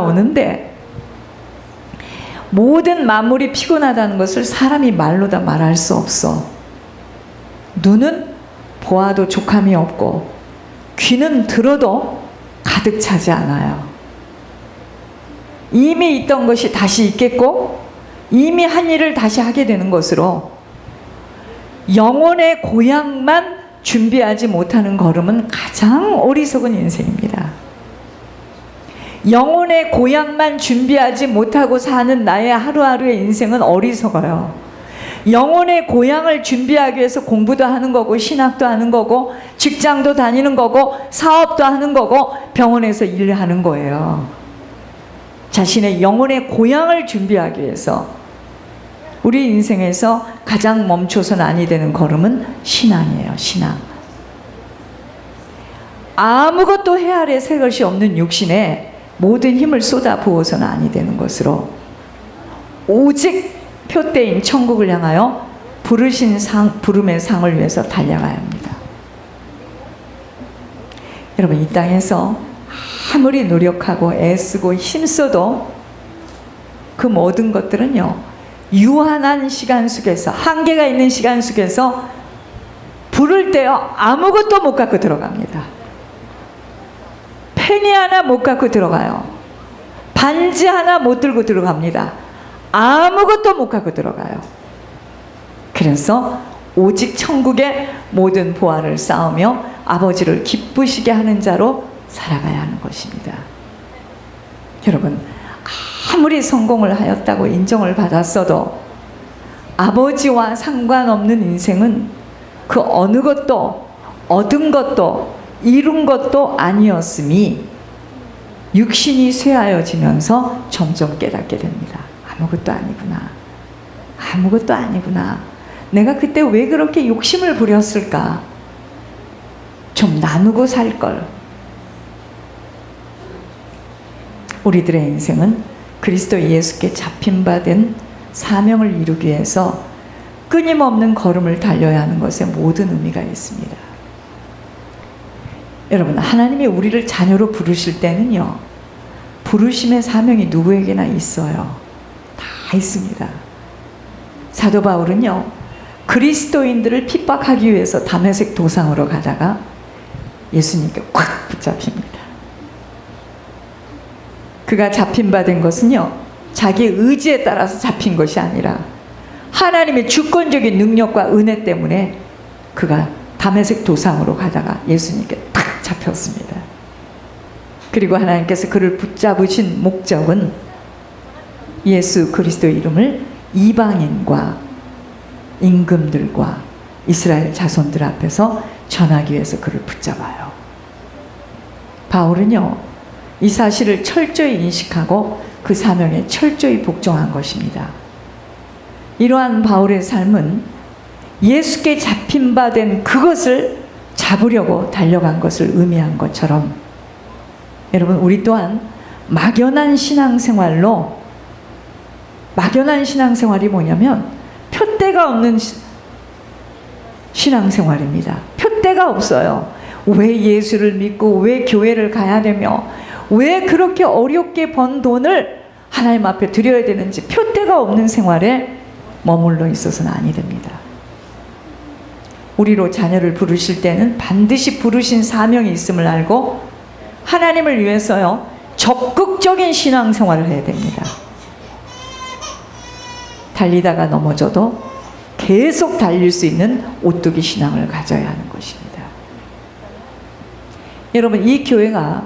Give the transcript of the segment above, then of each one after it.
오는데 모든 만물이 피곤하다는 것을 사람이 말로 다 말할 수 없어. 눈은 보아도 족함이 없고 귀는 들어도 가득 차지 않아요. 이미 있던 것이 다시 있겠고 이미 한 일을 다시 하게 되는 것으로 영혼의 고향만 준비하지 못하는 걸음은 가장 어리석은 인생입니다. 영혼의 고향만 준비하지 못하고 사는 나의 하루하루의 인생은 어리석어요. 영혼의 고향을 준비하기 위해서 공부도 하는 거고 신학도 하는 거고 직장도 다니는 거고 사업도 하는 거고 병원에서 일하는 거예요. 자신의 영혼의 고향을 준비하기 위해서 우리 인생에서 가장 멈춰선 아니 되는 걸음은 신앙이에요. 신앙. 아무것도 헤아려 새 것이 없는 육신에 모든 힘을 쏟아 부어서는 아니 되는 것으로 오직 표대인 천국을 향하여 부름의 상을 위해서 달려가야 합니다. 여러분, 이 땅에서 아무리 노력하고 애쓰고 힘써도 그 모든 것들은요, 유한한 시간 속에서, 한계가 있는 시간 속에서 불을 떼어 아무것도 못 갖고 들어갑니다. 펜이 하나 못 갖고 들어가요. 반지 하나 못 들고 들어갑니다. 아무것도 못 갖고 들어가요. 그래서 오직 천국의 모든 보화를 쌓으며 아버지를 기쁘시게 하는 자로 살아가야 하는 것입니다. 여러분, 아무리 성공을 하였다고 인정을 받았어도 아버지와 상관없는 인생은 그 어느 것도 얻은 것도 이룬 것도 아니었음이 육신이 쇠하여지면서 점점 깨닫게 됩니다. 아무것도 아니구나. 아무것도 아니구나. 내가 그때 왜 그렇게 욕심을 부렸을까? 좀 나누고 살 걸. 우리들의 인생은 그리스도 예수께 잡힌받은 사명을 이루기 위해서 끊임없는 걸음을 달려야 하는 것에 모든 의미가 있습니다. 여러분, 하나님이 우리를 자녀로 부르실 때는요, 부르심의 사명이 누구에게나 있어요. 다 있습니다. 사도 바울은요, 그리스도인들을 핍박하기 위해서 다메섹 도상으로 가다가 예수님께 꽉 붙잡힙니다. 그가 잡힌받은 것은요, 자기 의지에 따라서 잡힌 것이 아니라 하나님의 주권적인 능력과 은혜 때문에 그가 다메섹 도상으로 가다가 예수님께 탁 잡혔습니다. 그리고 하나님께서 그를 붙잡으신 목적은 예수 그리스도의 이름을 이방인과 임금들과 이스라엘 자손들 앞에서 전하기 위해서 그를 붙잡아요. 바울은요, 이 사실을 철저히 인식하고 그 사명에 철저히 복종한 것입니다. 이러한 바울의 삶은 예수께 잡힌받은 그것을 잡으려고 달려간 것을 의미한 것처럼, 여러분, 우리 또한 막연한 신앙생활로, 막연한 신앙생활이 뭐냐면 표대가 없는 신앙생활입니다. 표대가 없어요. 왜 예수를 믿고 왜 교회를 가야 되며 왜 그렇게 어렵게 번 돈을 하나님 앞에 드려야 되는지 표대가 없는 생활에 머물러 있어서는 아니 됩니다. 우리로 자녀를 부르실 때는 반드시 부르신 사명이 있음을 알고 하나님을 위해서요, 적극적인 신앙생활을 해야 됩니다. 달리다가 넘어져도 계속 달릴 수 있는 오뚜기 신앙을 가져야 하는 것입니다. 여러분, 이 교회가,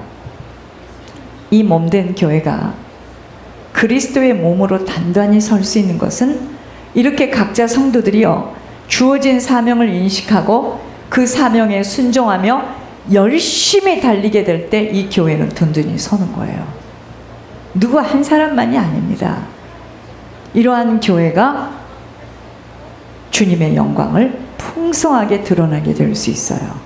이 몸된 교회가 그리스도의 몸으로 단단히 설 수 있는 것은 이렇게 각자 성도들이요, 주어진 사명을 인식하고 그 사명에 순종하며 열심히 달리게 될 때 이 교회는 든든히 서는 거예요. 누구 한 사람만이 아닙니다. 이러한 교회가 주님의 영광을 풍성하게 드러나게 될 수 있어요.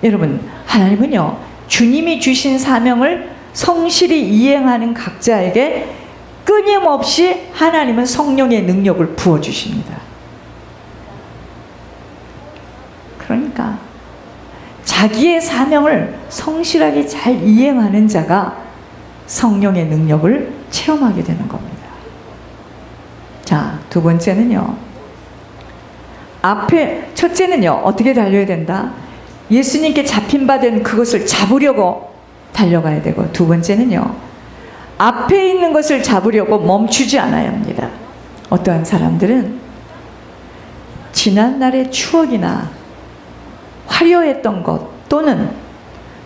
여러분, 하나님은요, 주님이 주신 사명을 성실히 이행하는 각자에게 끊임없이 하나님은 성령의 능력을 부어주십니다. 그러니까 자기의 사명을 성실하게 잘 이행하는 자가 성령의 능력을 체험하게 되는 겁니다. 자, 두 번째는요. 첫째는요, 어떻게 달려야 된다? 예수님께 잡힌 바 된 그것을 잡으려고 달려가야 되고, 두 번째는요, 앞에 있는 것을 잡으려고 멈추지 않아야 합니다. 어떠한 사람들은 지난날의 추억이나 화려했던 것 또는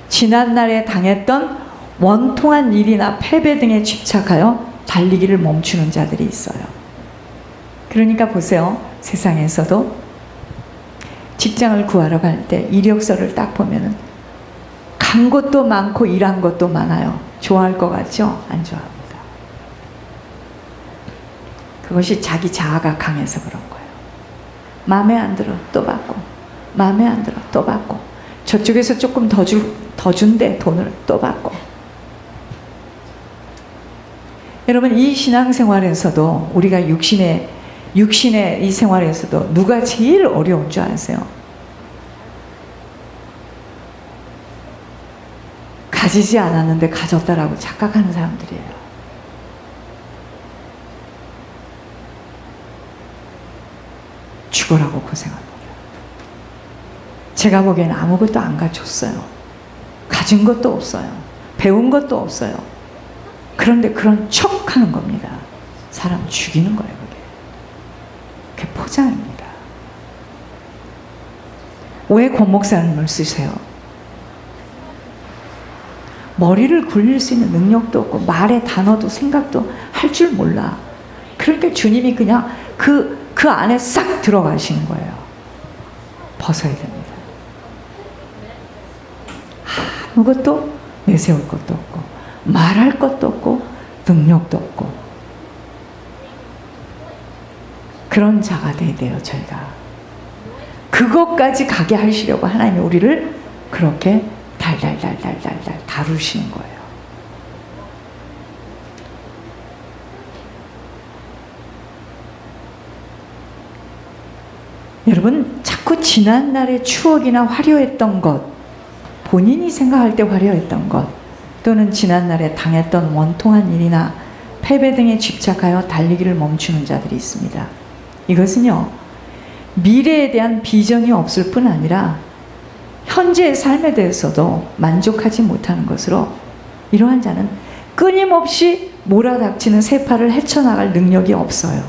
지난날에 당했던 원통한 일이나 패배 등에 집착하여 달리기를 멈추는 자들이 있어요. 그러니까 보세요. 세상에서도 직장을 구하러 갈 때 이력서를 딱 보면은 간 것도 많고 일한 것도 많아요. 좋아할 것 같죠? 안 좋아합니다. 그것이 자기 자아가 강해서 그런 거예요. 마음에 안 들어 또 받고, 마음에 안 들어 또 받고, 저쪽에서 조금 더 준대 돈을 또 받고. 여러분, 이 신앙생활에서도 우리가 육신의 이 생활에서도 누가 제일 어려운 줄 아세요? 가지지 않았는데 가졌다라고 착각하는 사람들이에요. 죽으라고 고생합니다. 제가 보기에는 아무것도 안 가졌어요. 가진 것도 없어요. 배운 것도 없어요. 그런데 그런 척 하는 겁니다. 사람 죽이는 거예요, 그게. 그게 포장입니다. 왜 권 목사님을 쓰세요? 머리를 굴릴 수 있는 능력도 없고 말의 단어도 생각도 할 줄 몰라. 그러니까 주님이 그냥 그 안에 싹 들어가시는 거예요. 벗어야 됩니다. 아무것도 내세울 것도 없고 말할 것도 없고 능력도 없고 그런 자가 돼야 돼요. 저희가 그것까지 가게 하시려고 하나님이 우리를 그렇게 달달달달달달 다루시는 거예요. 여러분, 자꾸 지난날의 추억이나 화려했던 것, 본인이 생각할 때 화려했던 것, 또는 지난날에 당했던 원통한 일이나 패배 등에 집착하여 달리기를 멈추는 자들이 있습니다. 이것은요, 미래에 대한 비전이 없을 뿐 아니라 현재의 삶에 대해서도 만족하지 못하는 것으로 이러한 자는 끊임없이 몰아닥치는 세파를 헤쳐나갈 능력이 없어요.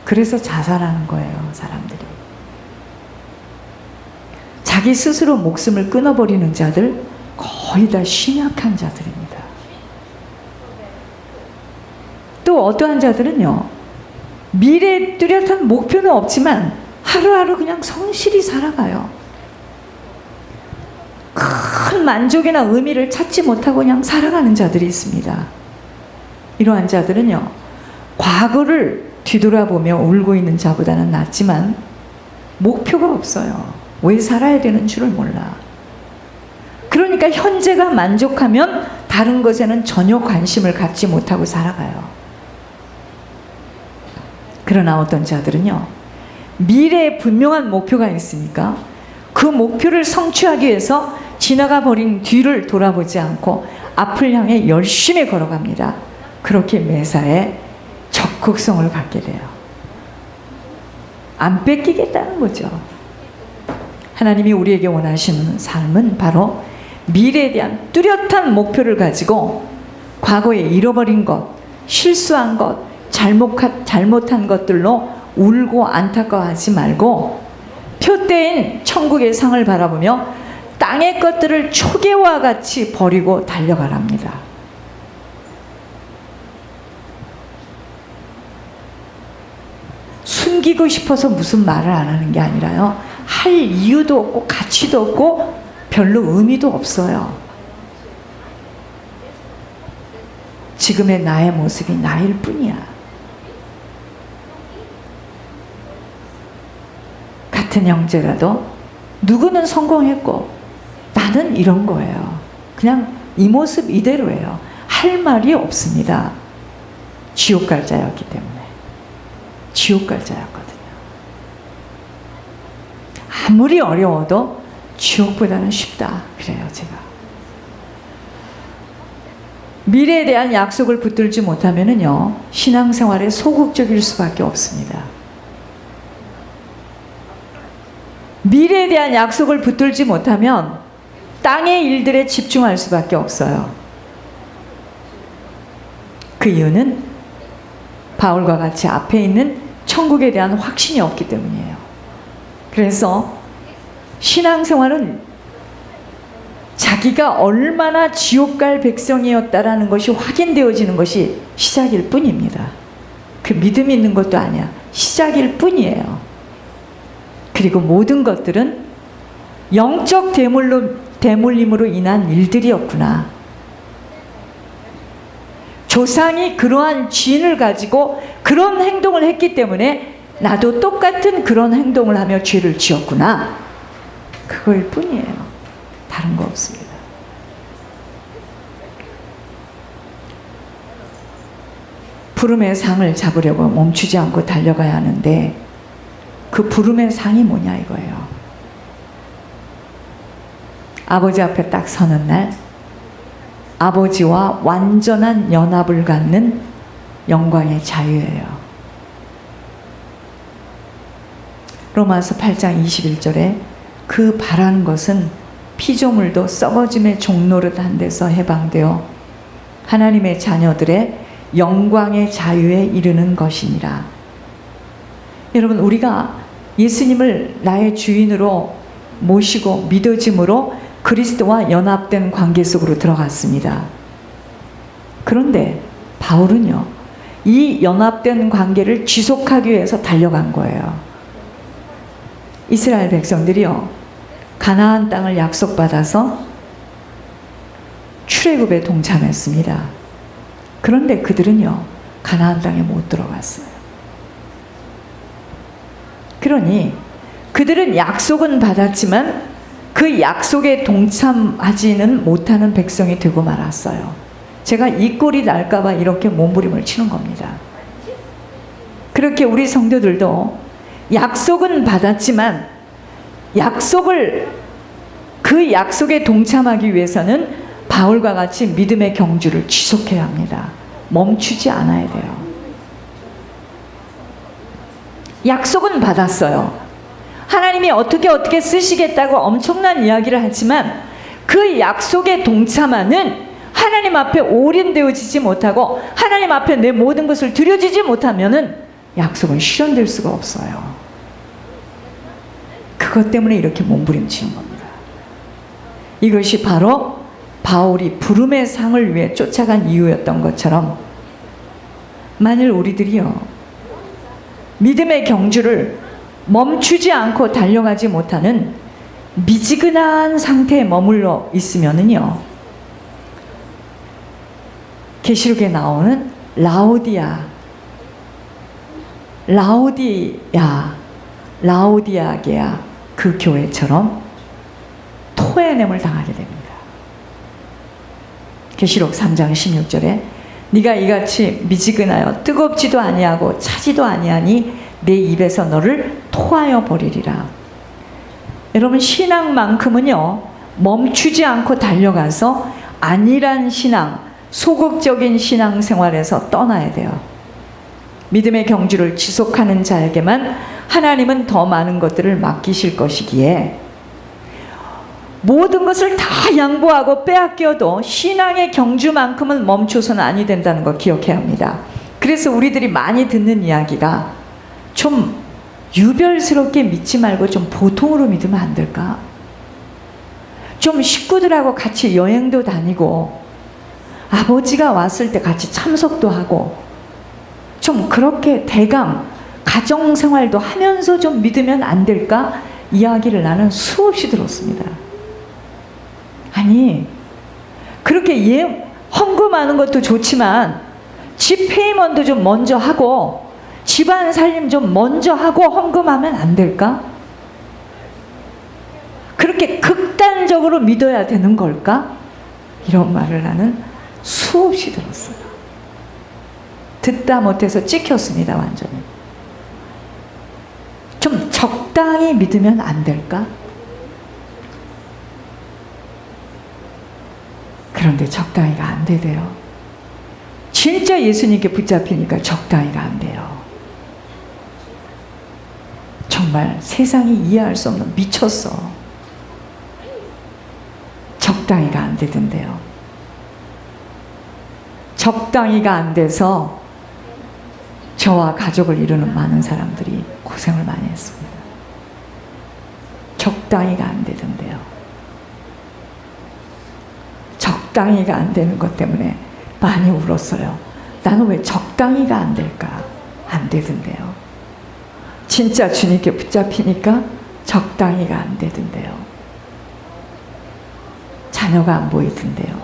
그래서 자살하는 거예요, 사람들이. 자기 스스로 목숨을 끊어버리는 자들, 거의 다 심약한 자들입니다. 또 어떠한 자들은요, 미래에 뚜렷한 목표는 없지만 하루하루 그냥 성실히 살아가요. 큰 만족이나 의미를 찾지 못하고 그냥 살아가는 자들이 있습니다. 이러한 자들은요, 과거를 뒤돌아보며 울고 있는 자보다는 낫지만 목표가 없어요. 왜 살아야 되는 줄을 몰라. 그러니까 현재가 만족하면 다른 것에는 전혀 관심을 갖지 못하고 살아가요. 그러나 어떤 자들은요, 미래에 분명한 목표가 있으니까 그 목표를 성취하기 위해서 지나가 버린 뒤를 돌아보지 않고 앞을 향해 열심히 걸어갑니다. 그렇게 매사에 적극성을 갖게 돼요. 안 뺏기겠다는 거죠. 하나님이 우리에게 원하시는 삶은 바로 미래에 대한 뚜렷한 목표를 가지고 과거에 잃어버린 것, 실수한 것, 잘못한 것들로 울고 안타까워하지 말고 표대인 천국의 상을 바라보며 땅의 것들을 초계와 같이 버리고 달려가랍니다. 숨기고 싶어서 무슨 말을 안 하는 게 아니라요, 할 이유도 없고 가치도 없고 별로 의미도 없어요. 지금의 나의 모습이 나일 뿐이야. 같은 형제라도 누구는 성공했고 나는 이런 거예요. 그냥 이 모습 이대로예요. 할 말이 없습니다. 지옥 갈 자였기 때문에. 지옥 갈 자였거든요. 아무리 어려워도 지옥보다는 쉽다 그래요, 제가. 미래에 대한 약속을 붙들지 못하면은요, 신앙생활에 소극적일 수밖에 없습니다. 미래에 대한 약속을 붙들지 못하면 땅의 일들에 집중할 수밖에 없어요. 그 이유는 바울과 같이 앞에 있는 천국에 대한 확신이 없기 때문이에요. 그래서 신앙생활은 자기가 얼마나 지옥 갈 백성이었다라는 것이 확인되어지는 것이 시작일 뿐입니다. 그 믿음이 있는 것도 아니야. 시작일 뿐이에요. 그리고 모든 것들은 영적 대물림으로 인한 일들이었구나. 조상이 그러한 지인을 가지고 그런 행동을 했기 때문에 나도 똑같은 그런 행동을 하며 죄를 지었구나. 그거일 뿐이에요. 다른 거 없습니다. 부름의 상을 잡으려고 멈추지 않고 달려가야 하는데 그 부름의 상이 뭐냐 이거예요. 아버지 앞에 딱 서는 날 아버지와 완전한 연합을 갖는 영광의 자유예요. 로마서 8장 21절에 그 바라는 것은 피조물도 썩어짐의 종노릇한 데서 해방되어 하나님의 자녀들의 영광의 자유에 이르는 것이니라. 여러분, 우리가 예수님을 나의 주인으로 모시고 믿어짐으로 그리스도와 연합된 관계 속으로 들어갔습니다. 그런데 바울은요, 이 연합된 관계를 지속하기 위해서 달려간 거예요. 이스라엘 백성들이요, 가나안 땅을 약속받아서 출애굽에 동참했습니다. 그런데 그들은요, 가나안 땅에 못 들어갔어요. 그러니 그들은 약속은 받았지만 그 약속에 동참하지는 못하는 백성이 되고 말았어요. 제가 이 꼴이 날까봐 이렇게 몸부림을 치는 겁니다. 그렇게 우리 성도들도 약속은 받았지만 그 약속에 동참하기 위해서는 바울과 같이 믿음의 경주를 지속해야 합니다. 멈추지 않아야 돼요. 약속은 받았어요. 하나님이 어떻게 쓰시겠다고 엄청난 이야기를 하지만 그 약속에 동참하는 하나님 앞에 올인되어지지 못하고 하나님 앞에 내 모든 것을 드려지지 못하면은 약속은 실현될 수가 없어요. 그것 때문에 이렇게 몸부림치는 겁니다. 이것이 바로 바울이 부름의 상을 위해 쫓아간 이유였던 것처럼 만일 우리들이요, 믿음의 경주를 멈추지 않고 달려가지 못하는 미지근한 상태에 머물러 있으면은요, 계시록에 나오는 라오디아게아 그 교회처럼 토해냄을 당하게 됩니다. 계시록 3장 16절에 네가 이같이 미지근하여 뜨겁지도 아니하고 차지도 아니하니 내 입에서 너를 토하여 버리리라. 여러분, 신앙만큼은요, 멈추지 않고 달려가서 안일한 신앙, 소극적인 신앙생활에서 떠나야 돼요. 믿음의 경주를 지속하는 자에게만 하나님은 더 많은 것들을 맡기실 것이기에 모든 것을 다 양보하고 빼앗겨도 신앙의 경주만큼은 멈춰서는 아니 된다는 거 기억해야 합니다. 그래서 우리들이 많이 듣는 이야기가 좀 유별스럽게 믿지 말고 좀 보통으로 믿으면 안 될까? 좀 식구들하고 같이 여행도 다니고 아버지가 왔을 때 같이 참석도 하고 좀 그렇게 대강 가정생활도 하면서 좀 믿으면 안 될까? 이야기를 나는 수없이 들었습니다. 아니, 그렇게 헌금하는 것도 좋지만 집 페이먼도 좀 먼저 하고 집안 살림 좀 먼저 하고 헌금하면 안 될까? 그렇게 극단적으로 믿어야 되는 걸까? 이런 말을 나는 수없이 들었어요. 듣다 못해서 찍혔습니다, 완전히. 좀 적당히 믿으면 안 될까? 그런데 적당히가 안 되대요. 진짜 예수님께 붙잡히니까 적당히가 안 돼요. 정말 세상이 이해할 수 없는, 미쳤어. 적당히가 안 되던데요. 적당히가 안 돼서 저와 가족을 이루는 많은 사람들이 고생을 많이 했습니다. 적당히가 안 되던데요. 적당히가 안 되는 것 때문에 많이 울었어요. 나는 왜 적당히가 안 될까? 안 되던데요. 진짜 주님께 붙잡히니까 적당히가 안 되던데요. 자녀가 안 보이던데요.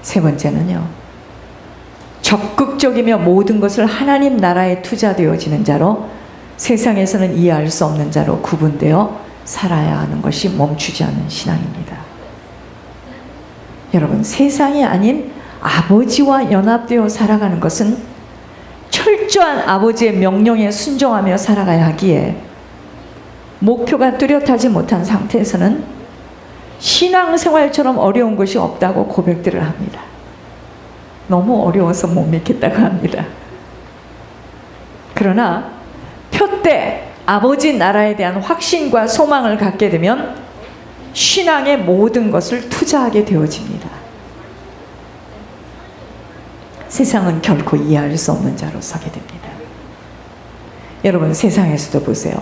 세 번째는요, 적극적이며 모든 것을 하나님 나라에 투자되어지는 자로, 세상에서는 이해할 수 없는 자로 구분되어 살아야 하는 것이 멈추지 않는 신앙입니다. 여러분, 세상이 아닌 아버지와 연합되어 살아가는 것은 철저한 아버지의 명령에 순종하며 살아가야 하기에, 목표가 뚜렷하지 못한 상태에서는 신앙생활처럼 어려운 것이 없다고 고백들을 합니다. 너무 어려워서 못 믿겠다고 합니다. 그러나 표때 아버지 나라에 대한 확신과 소망을 갖게 되면 신앙의 모든 것을 투자하게 되어집니다. 세상은 결코 이해할 수 없는 자로 서게 됩니다. 여러분, 세상에서도 보세요.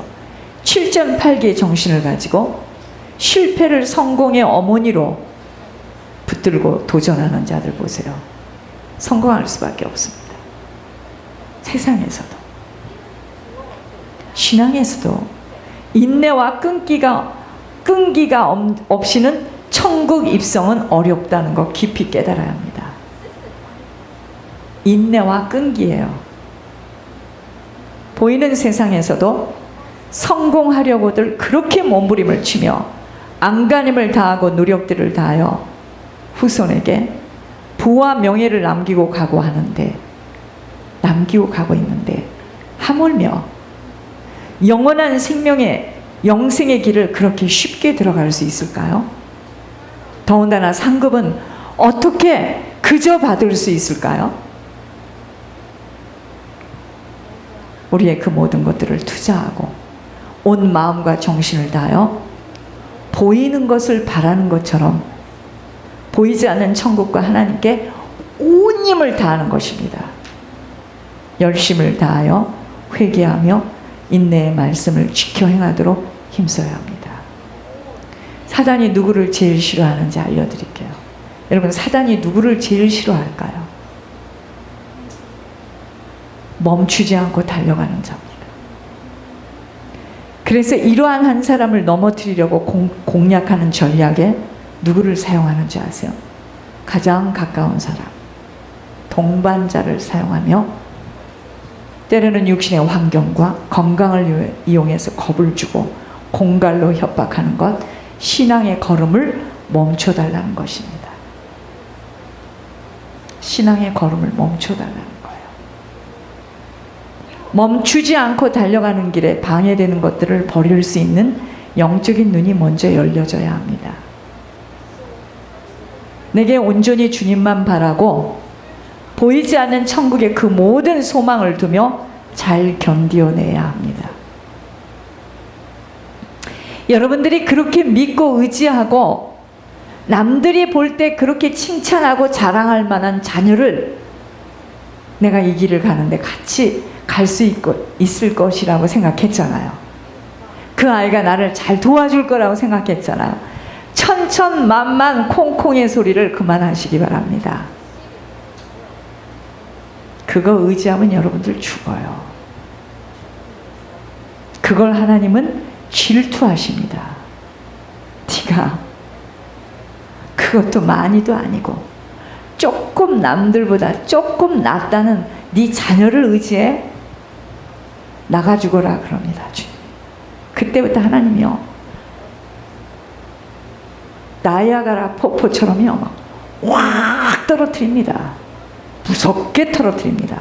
7.8개의 정신을 가지고 실패를 성공의 어머니로 붙들고 도전하는 자들 보세요. 성공할 수밖에 없습니다. 세상에서도. 신앙에서도 인내와 끈기가 없이는 천국 입성은 어렵다는 거 깊이 깨달아야 합니다. 인내와 끈기예요. 보이는 세상에서도 성공하려고들 그렇게 몸부림을 치며 안간힘을 다하고 노력들을 다하여 후손에게 부와 명예를 남기고 가고 있는데 하물며 영원한 생명의 영생의 길을 그렇게 쉽게 들어갈 수 있을까요? 더군다나 상급은 어떻게 그저 받을 수 있을까요? 우리의 그 모든 것들을 투자하고 온 마음과 정신을 다하여 보이는 것을 바라는 것처럼 보이지 않는 천국과 하나님께 온 힘을 다하는 것입니다. 열심을 다하여 회개하며 인내의 말씀을 지켜 행하도록 힘써야 합니다. 사단이 누구를 제일 싫어하는지 알려드릴게요. 여러분, 사단이 누구를 제일 싫어할까요? 멈추지 않고 달려가는 자입니다. 그래서 이러한 한 사람을 넘어뜨리려고 공략하는 전략에 누구를 사용하는지 아세요? 가장 가까운 사람, 동반자를 사용하며 때로는 육신의 환경과 건강을 이용해서 겁을 주고 공갈로 협박하는 것, 신앙의 걸음을 멈춰달라는 것입니다. 신앙의 걸음을 멈춰달라는 거예요. 멈추지 않고 달려가는 길에 방해되는 것들을 버릴 수 있는 영적인 눈이 먼저 열려져야 합니다. 내게 온전히 주님만 바라고 보이지 않는 천국의 그 모든 소망을 두며 잘 견디어내야 합니다. 여러분들이 그렇게 믿고 의지하고 남들이 볼 때 그렇게 칭찬하고 자랑할 만한 자녀를 내가 이 길을 가는데 같이 갈 수 있을 것이라고 생각했잖아요. 그 아이가 나를 잘 도와줄 거라고 생각했잖아요. 천천만만 콩콩의 소리를 그만하시기 바랍니다. 그거 의지하면 여러분들 죽어요. 그걸 하나님은 질투하십니다. 네가 그것도 많이도 아니고 조금 남들보다 조금 낫다는 네 자녀를 의지해 나가 죽어라 그럽니다. 그때부터 하나님이요, 나야가라 폭포처럼요 막 확 떨어뜨립니다. 무섭게 떨어뜨립니다.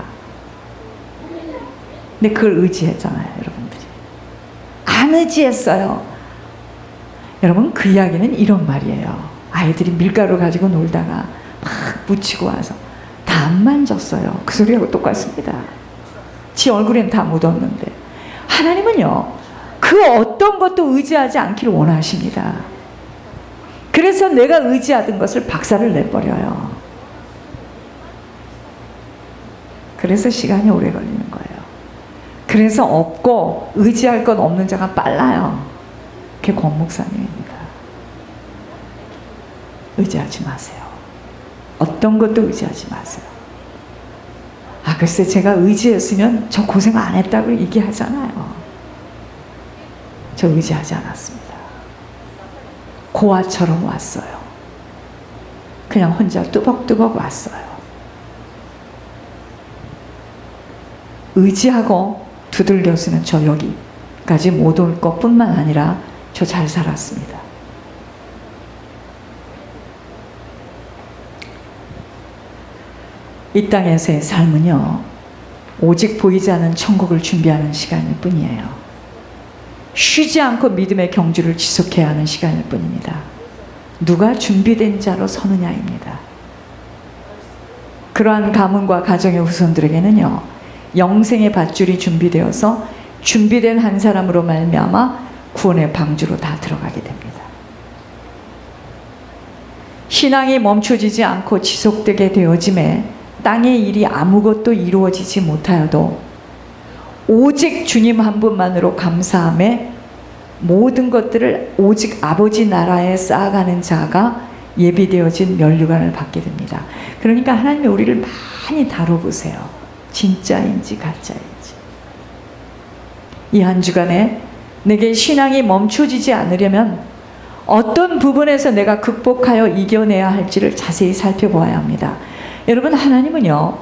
근데 그걸 의지했잖아요. 여러분들이 안 의지했어요. 여러분, 그 이야기는 이런 말이에요. 아이들이 밀가루 가지고 놀다가 막 묻히고 와서 다 안 만졌어요. 그 소리하고 똑같습니다. 지 얼굴엔 다 묻었는데, 하나님은요, 그 어떤 것도 의지하지 않기를 원하십니다. 그래서 내가 의지하던 것을 박살을 내버려요. 그래서 시간이 오래 걸리는 거예요. 그래서 없고 의지할 것 없는 자가 빨라요. 그게 권 목사님입니다. 의지하지 마세요. 어떤 것도 의지하지 마세요. 아, 글쎄 제가 의지했으면 저 고생 안 했다고 얘기하잖아요. 저 의지하지 않았습니다. 고아처럼 왔어요. 그냥 혼자 뚜벅뚜벅 왔어요. 의지하고 두들겼으면 저 여기까지 못 올 것뿐만 아니라 저 잘 살았습니다. 이 땅에서의 삶은요, 오직 보이지 않는 천국을 준비하는 시간일 뿐이에요. 쉬지 않고 믿음의 경주를 지속해야 하는 시간일 뿐입니다. 누가 준비된 자로 서느냐입니다. 그러한 가문과 가정의 후손들에게는요, 영생의 밧줄이 준비되어서 준비된 한 사람으로 말미암아 구원의 방주로 다 들어가게 됩니다. 신앙이 멈춰지지 않고 지속되게 되어짐에 땅의 일이 아무것도 이루어지지 못하여도 오직 주님 한 분만으로 감사함에 모든 것들을 오직 아버지 나라에 쌓아가는 자가 예비되어진 면류관을 받게 됩니다. 그러니까 하나님이 우리를 많이 다뤄보세요. 진짜인지 가짜인지. 이 한 주간에 내게 신앙이 멈춰지지 않으려면 어떤 부분에서 내가 극복하여 이겨내야 할지를 자세히 살펴보아야 합니다. 여러분, 하나님은요,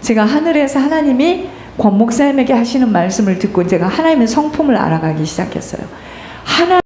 제가 하늘에서 하나님이 권 목사님에게 하시는 말씀을 듣고 제가 하나님의 성품을 알아가기 시작했어요.